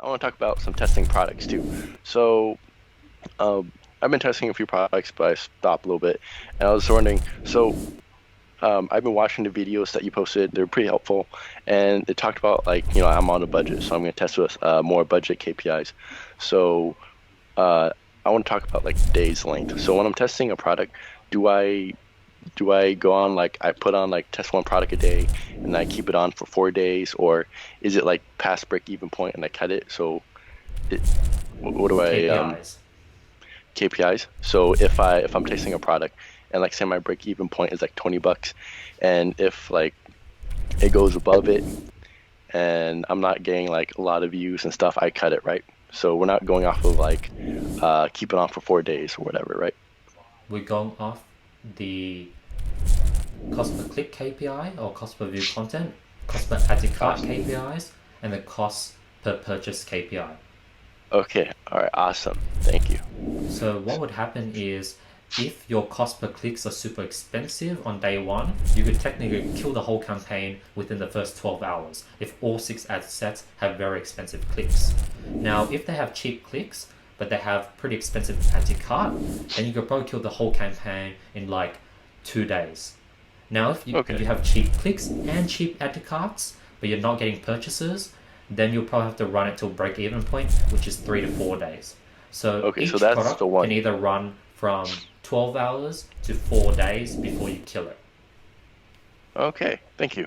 I want to talk about some testing products too. So, I've been testing a few products, but I stopped a little bit, and I was wondering. I've been watching the videos that you posted. They're pretty helpful, and it talked about like I'm on a budget, so I'm going to test with more budget KPIs. So, uh, I want to talk about like days length. So when I'm testing a product, do I do I go on like I put on like test one product a day and I keep it on for 4 days, or is it like past break even point and I cut it? So it, what do I KPIs. KPIs? So if I'm tasting a product and like say my break even point is like $20, and if like it goes above it and I'm not getting like a lot of views and stuff, I cut it, right? So we're not going off of like keep it on for 4 days or whatever, right? We're going off the cost per click KPI or cost per view content, cost per add to cart Awesome. KPIs, and the cost per purchase KPI. Okay. All right. Awesome. Thank you. So what would happen is if your cost per clicks are super expensive on day one, you could technically kill the whole campaign within the first 12 hours if all 6 ad sets have very expensive clicks. Now, if they have cheap clicks, but they have pretty expensive add to cart, then you could probably kill the whole campaign in like 2 days. Now, if you Okay. have cheap clicks and cheap add to carts, but you're not getting purchases, then you'll probably have to run it till break even point, which is 3 to 4 days. So Okay. So each that's the product can one. either run from 12 hours to 4 days before you kill it. Okay. Thank you.